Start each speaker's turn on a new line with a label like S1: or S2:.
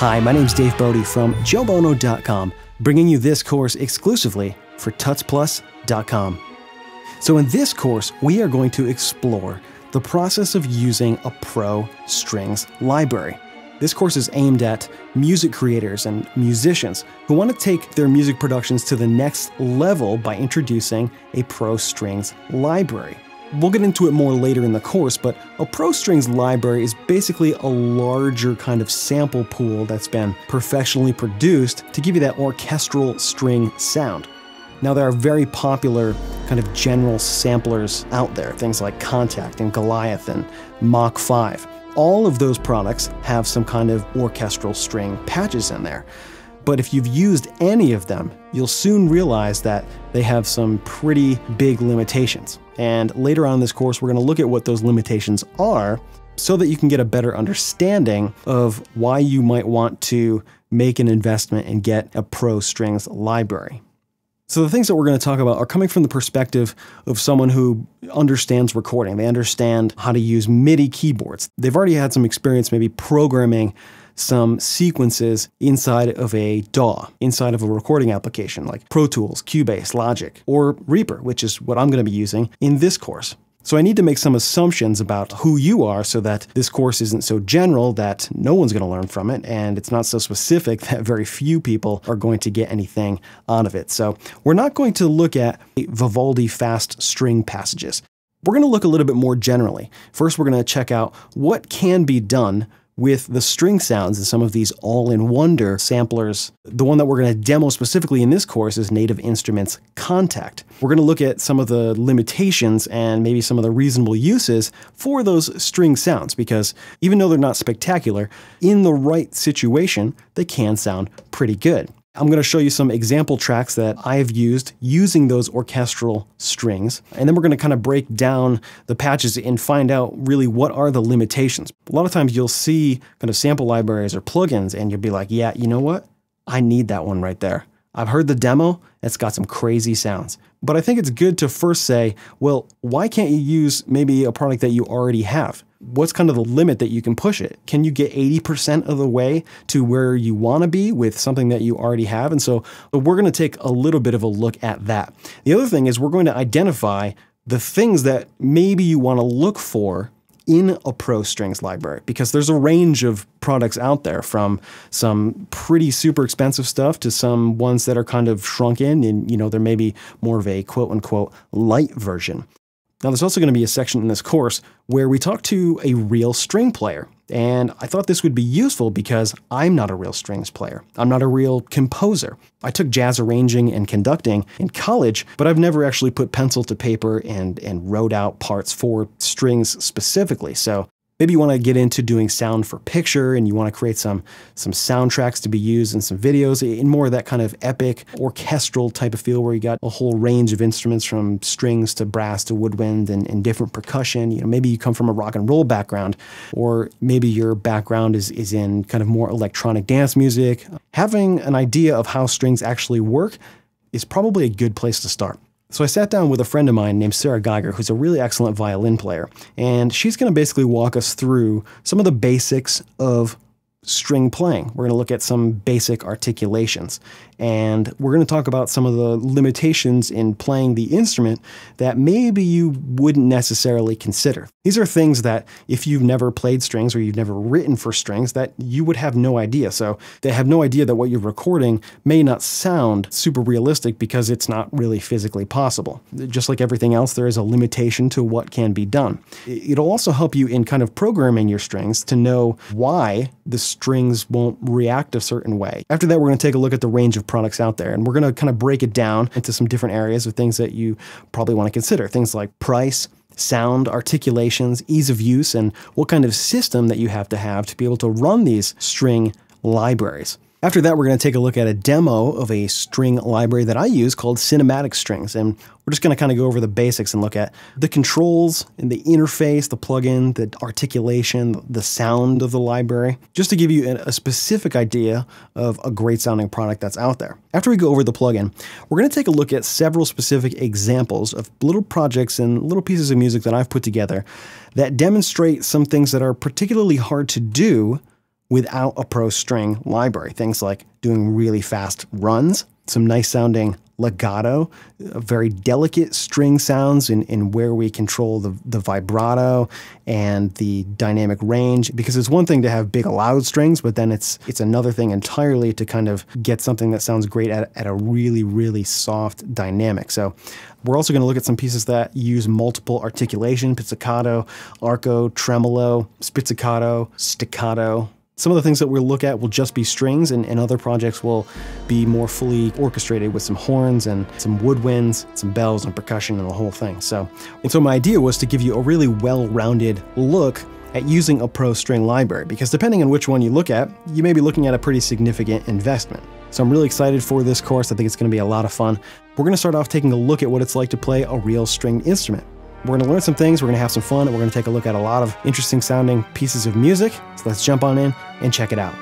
S1: Hi, my name's Dave Bodie from JoeBono.com, bringing you this course exclusively for TutsPlus.com. So in this course, we are going to explore the process of using a pro strings library. This course is aimed at music creators and musicians who want to take their music productions to the next level by introducing a pro strings library. We'll get into it more later in the course, but a pro strings library is basically a larger kind of sample pool that's been professionally produced to give you that orchestral string sound. Now, there are very popular kind of general samplers out there, things like Kontakt and Goliath and Mach 5. All of those products have some kind of orchestral string patches in there. But if you've used any of them, you'll soon realize that they have some pretty big limitations. And later on in this course, we're going to look at what those limitations are so that you can get a better understanding of why you might want to make an investment and get a pro strings library. So the things that we're going to talk about are coming from the perspective of someone who understands recording. They understand how to use MIDI keyboards. They've already had some experience maybe programming some sequences inside of a DAW, inside of a recording application like Pro Tools, Cubase, Logic, or Reaper, which is what I'm going to be using in this course. So I need to make some assumptions about who you are so that this course isn't so general that no one's going to learn from it, and it's not so specific that very few people are going to get anything out of it. So we're not going to look at Vivaldi fast string passages. We're going to look a little bit more generally. First, we're going to check out what can be done with the string sounds in some of these all-in-wonder samplers. The one that we're going to demo specifically in this course is Native Instruments Kontakt. We're going to look at some of the limitations and maybe some of the reasonable uses for those string sounds, because even though they're not spectacular, in the right situation, they can sound pretty good. I'm going to show you some example tracks that I've used using those orchestral strings, and then we're going to kind of break down the patches and find out really what are the limitations. A lot of times you'll see kind of sample libraries or plugins and you'll be like, yeah, you know what? I need that one right there. I've heard the demo, it's got some crazy sounds. But I think it's good to first say, well, why can't you use maybe a product that you already have? What's kind of the limit that you can push it? Can you get 80% of the way to where you want to be with something that you already have? And so we're going to take a little bit of a look at that. The other thing is we're going to identify the things that maybe you want to look for in a pro strings library, because there's a range of products out there, from some pretty super expensive stuff to some ones that are kind of shrunken and, you know, there may be more of a quote unquote light version. Now, there's also going to be a section in this course where we talk to a real string player. And I thought this would be useful because I'm not a real strings player. I'm not a real composer. I took jazz arranging and conducting in college, but I've never actually put pencil to paper and wrote out parts for strings specifically. So maybe you want to get into doing sound for picture and you want to create some soundtracks to be used in some videos in more of that kind of epic orchestral type of feel where you got a whole range of instruments from strings to brass to woodwind and different percussion. You know, maybe you come from a rock and roll background, or maybe your background is in kind of more electronic dance music. Having an idea of how strings actually work is probably a good place to start. So I sat down with a friend of mine named Sarah Geiger, who's a really excellent violin player, and she's going to basically walk us through some of the basics of string playing. We're going to look at some basic articulations, and we're going to talk about some of the limitations in playing the instrument that maybe you wouldn't necessarily consider. These are things that if you've never played strings or you've never written for strings, that you would have no idea. So they have no idea that what you're recording may not sound super realistic because it's not really physically possible. Just like everything else, there is a limitation to what can be done. It'll also help you in kind of programming your strings to know why the strings won't react a certain way. After that, we're going to take a look at the range of products out there, and we're going to kind of break it down into some different areas of things that you probably want to consider. Things like price, sound, articulations, ease of use, and what kind of system that you have to be able to run these string libraries. After that, we're going to take a look at a demo of a string library that I use called Cinematic Strings, and we're just going to kind of go over the basics and look at the controls and the interface, the plugin, the articulation, the sound of the library, just to give you a specific idea of a great sounding product that's out there. After we go over the plugin, we're going to take a look at several specific examples of little projects and little pieces of music that I've put together that demonstrate some things that are particularly hard to do without a Pro String library. Things like doing really fast runs, some nice sounding legato, very delicate string sounds in where we control the vibrato and the dynamic range, because it's one thing to have big loud strings, but then it's another thing entirely to kind of get something that sounds great at a really, really soft dynamic. So we're also going to look at some pieces that use multiple articulation: pizzicato, arco, tremolo, spizzicato, staccato. Some of the things that we'll look at will just be strings, and other projects will be more fully orchestrated with some horns and some woodwinds, some bells and percussion and the whole thing. So my idea was to give you a really well-rounded look at using a Pro String library, because depending on which one you look at, you may be looking at a pretty significant investment. So I'm really excited for this course. I think it's going to be a lot of fun. We're going to start off taking a look at what it's like to play a real stringed instrument. We're going to learn some things, we're going to have some fun, and we're going to take a look at a lot of interesting sounding pieces of music. So let's jump on in and check it out.